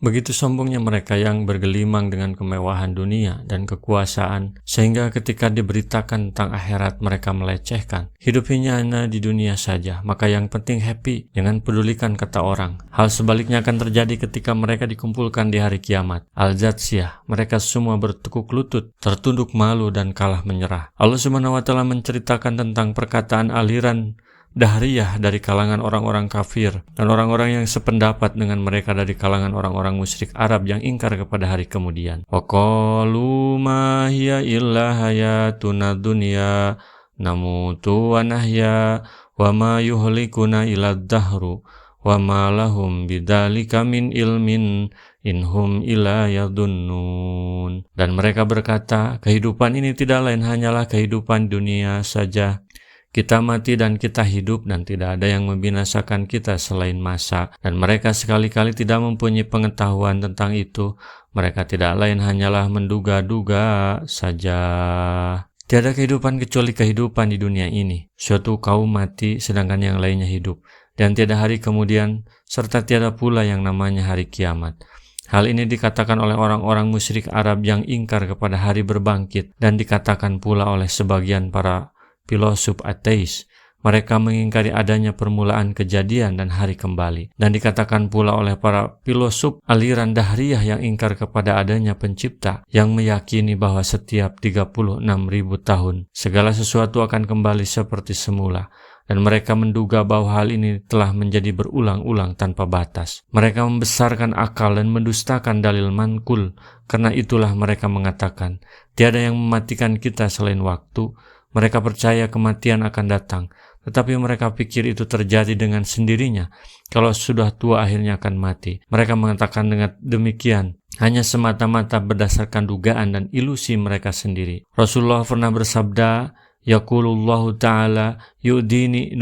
Begitu sombongnya mereka yang bergelimang dengan kemewahan dunia dan kekuasaan, sehingga ketika diberitakan tentang akhirat mereka melecehkan. Hidup hanya di dunia saja, maka yang penting happy, jangan pedulikan kata orang. Hal sebaliknya akan terjadi ketika mereka dikumpulkan di hari kiamat. Al-Jatsiyah, mereka semua bertekuk lutut, tertunduk malu dan kalah menyerah. Allah Subhanahu wa Ta'ala menceritakan tentang perkataan aliran Dahriyah dari kalangan orang-orang kafir dan orang-orang yang sependapat dengan mereka dari kalangan orang-orang musyrik Arab yang ingkar kepada hari kemudian. Waqalu ma hiya illa hayatuna dunya namutu wa nahya wa ma yuhlikuna illa dahru wa ma lahum bidzalika min ilmin inhum illa yadunnun. Dan mereka berkata, kehidupan ini tidak lain hanyalah kehidupan dunia saja. Kita mati dan kita hidup dan tidak ada yang membinasakan kita selain masa. Dan mereka sekali-kali tidak mempunyai pengetahuan tentang itu. Mereka tidak lain hanyalah menduga-duga saja. Tiada kehidupan kecuali kehidupan di dunia ini. Suatu kaum mati sedangkan yang lainnya hidup. Dan tiada hari kemudian serta tiada pula yang namanya hari kiamat. Hal ini dikatakan oleh orang-orang musyrik Arab yang ingkar kepada hari berbangkit dan dikatakan pula oleh sebagian para filosof ateis. Mereka mengingkari adanya permulaan kejadian dan hari kembali. Dan dikatakan pula oleh para filosof aliran Dahriyah yang ingkar kepada adanya pencipta, yang meyakini bahwa setiap 36.000 tahun segala sesuatu akan kembali seperti semula. Dan mereka menduga bahwa hal ini telah menjadi berulang-ulang tanpa batas. Mereka membesarkan akal dan mendustakan dalil mankul. Karena itulah mereka mengatakan, tiada yang mematikan kita selain waktu. Mereka percaya kematian akan datang, tetapi mereka pikir itu terjadi dengan sendirinya. Kalau sudah tua akhirnya akan mati. Mereka mengatakan dengan demikian hanya semata-mata berdasarkan dugaan dan ilusi mereka sendiri. Rasulullah pernah bersabda, Yaqulullahu ta'ala yu'dini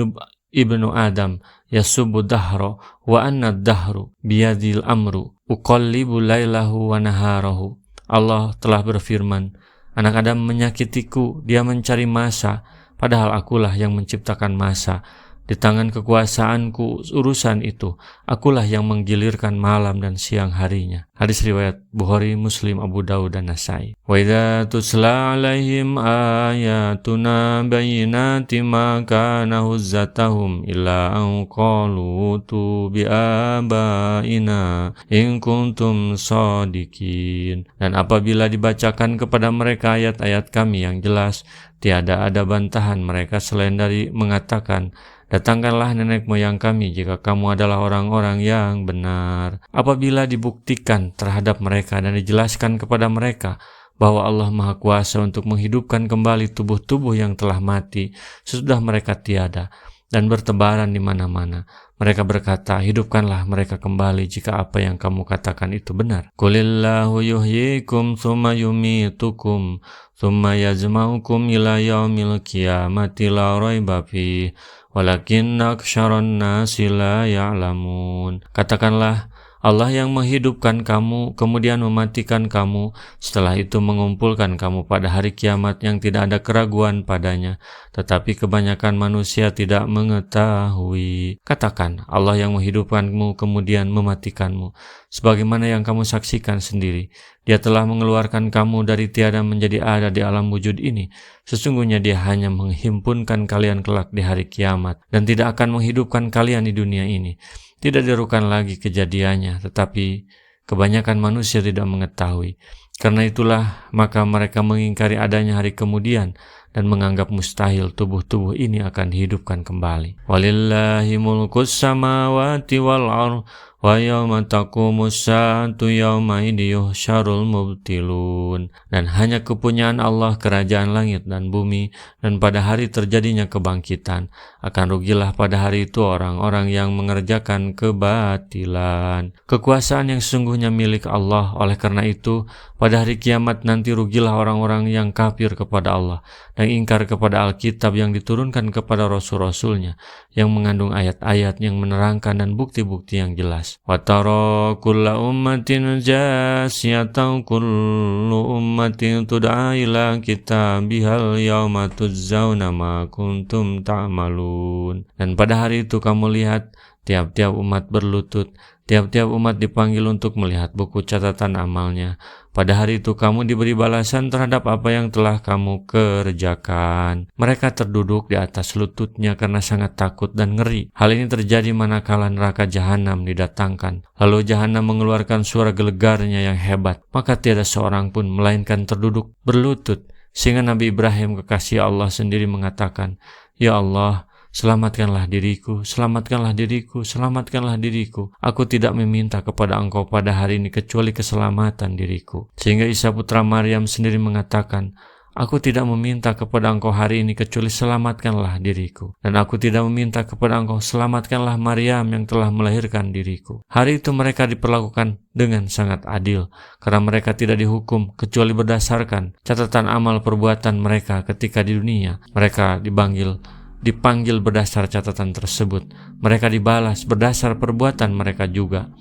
ibnu Adam yasubu dahro wa anna dahru biyadil amru uqallibu laylahu wa naharahu. Allah telah berfirman, anak Adam menyakitiku, dia mencari masa, padahal akulah yang menciptakan masa. Di tangan kekuasaanku urusan itu, akulah yang menggilirkan malam dan siang harinya. Hadis riwayat Bukhari, Muslim, Abu Dawud, dan Nasai. Wa idza tutla alaihim ayatuna bayyinatin ma kana huzzatahum illa an qalu tu bi abaina in kuntum shadiqin. Dan apabila dibacakan kepada mereka ayat-ayat kami yang jelas, tiada ada bantahan mereka selain dari mengatakan, datangkanlah nenek moyang kami jika kamu adalah orang-orang yang benar. Apabila dibuktikan terhadap mereka dan dijelaskan kepada mereka bahwa Allah Maha Kuasa untuk menghidupkan kembali tubuh-tubuh yang telah mati sesudah mereka tiada dan bertebaran di mana-mana, mereka berkata, hidupkanlah mereka kembali jika apa yang kamu katakan itu benar. Qulillahu yuhyikum thumma yumitukum thumma yajma'ukum ila yaumil qiyamati la raiba fihi walakinna aktsaran nasi la ya'lamun. Katakanlah, Allah yang menghidupkan kamu, kemudian mematikan kamu, setelah itu mengumpulkan kamu pada hari kiamat yang tidak ada keraguan padanya, tetapi kebanyakan manusia tidak mengetahui. Katakan, Allah yang menghidupkanmu kemudian mematikanmu, sebagaimana yang kamu saksikan sendiri. Dia telah mengeluarkan kamu dari tiada menjadi ada di alam wujud ini. Sesungguhnya dia hanya menghimpunkan kalian kelak di hari kiamat, dan tidak akan menghidupkan kalian di dunia ini. Tidak dirukan lagi kejadiannya, tetapi kebanyakan manusia tidak mengetahui. Karena itulah maka mereka mengingkari adanya hari kemudian dan menganggap mustahil tubuh-tubuh ini akan dihidupkan kembali. Walillahi mulkus samawati wal ardh wa yawma taqumus saatu yawma idzi yuhsyarul mubtilun. Dan hanya kepunyaan Allah kerajaan langit dan bumi, dan pada hari terjadinya kebangkitan akan rugilah pada hari itu orang-orang yang mengerjakan kebatilan. Kekuasaan yang sesungguhnya milik Allah. Oleh karena itu pada hari kiamat nanti rugilah orang-orang yang kafir kepada Allah dan ingkar kepada Alkitab yang diturunkan kepada Rasul-Rasulnya, yang mengandung ayat-ayat yang menerangkan dan bukti-bukti yang jelas. Wa tara kulla ummatin jasiyatan kullu ummatin tud'a ila kitabihal yawma tujzauna ma kuntum ta'malun. Dan pada hari itu kamu lihat tiap-tiap umat berlutut Tiap-tiap umat dipanggil untuk melihat buku catatan amalnya. Pada hari itu kamu diberi balasan terhadap apa yang telah kamu kerjakan. Mereka terduduk di atas lututnya karena sangat takut dan ngeri. Hal ini terjadi manakala neraka jahanam didatangkan. Lalu jahanam mengeluarkan suara gelegarnya yang hebat. Maka tiada seorang pun melainkan terduduk berlutut. Sehingga Nabi Ibrahim kekasih Allah sendiri mengatakan, "Ya Allah, selamatkanlah diriku, selamatkanlah diriku, selamatkanlah diriku. Aku tidak meminta kepada Engkau pada hari ini kecuali keselamatan diriku." Sehingga Isa putra Maryam sendiri mengatakan, "Aku tidak meminta kepada Engkau hari ini kecuali selamatkanlah diriku. Dan aku tidak meminta kepada Engkau selamatkanlah Maryam yang telah melahirkan diriku." Hari itu mereka diperlakukan dengan sangat adil, karena mereka tidak dihukum kecuali berdasarkan catatan amal perbuatan mereka ketika di dunia. Mereka dipanggil berdasar catatan tersebut. Mereka dibalas berdasar perbuatan mereka juga.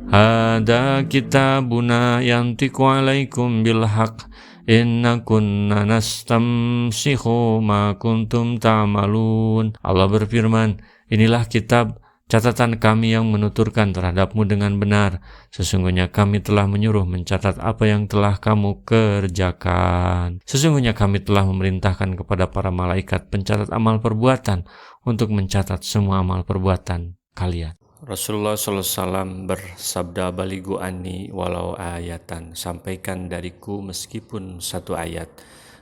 Hada kitabuna yantiqu alaikum bilhaq inna kunna nastamsikhu ma kuntum ta'malun. Allah berfirman, inilah kitab catatan kami yang menuturkan terhadapmu dengan benar. Sesungguhnya kami telah menyuruh mencatat apa yang telah kamu kerjakan. Sesungguhnya kami telah memerintahkan kepada para malaikat pencatat amal perbuatan untuk mencatat semua amal perbuatan kalian. Rasulullah SAW bersabda, "Baligu anni walau ayatan." Sampaikan dariku meskipun satu ayat.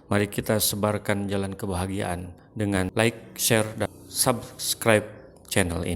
Mari kita sebarkan jalan kebahagiaan dengan like, share, dan subscribe channel ini.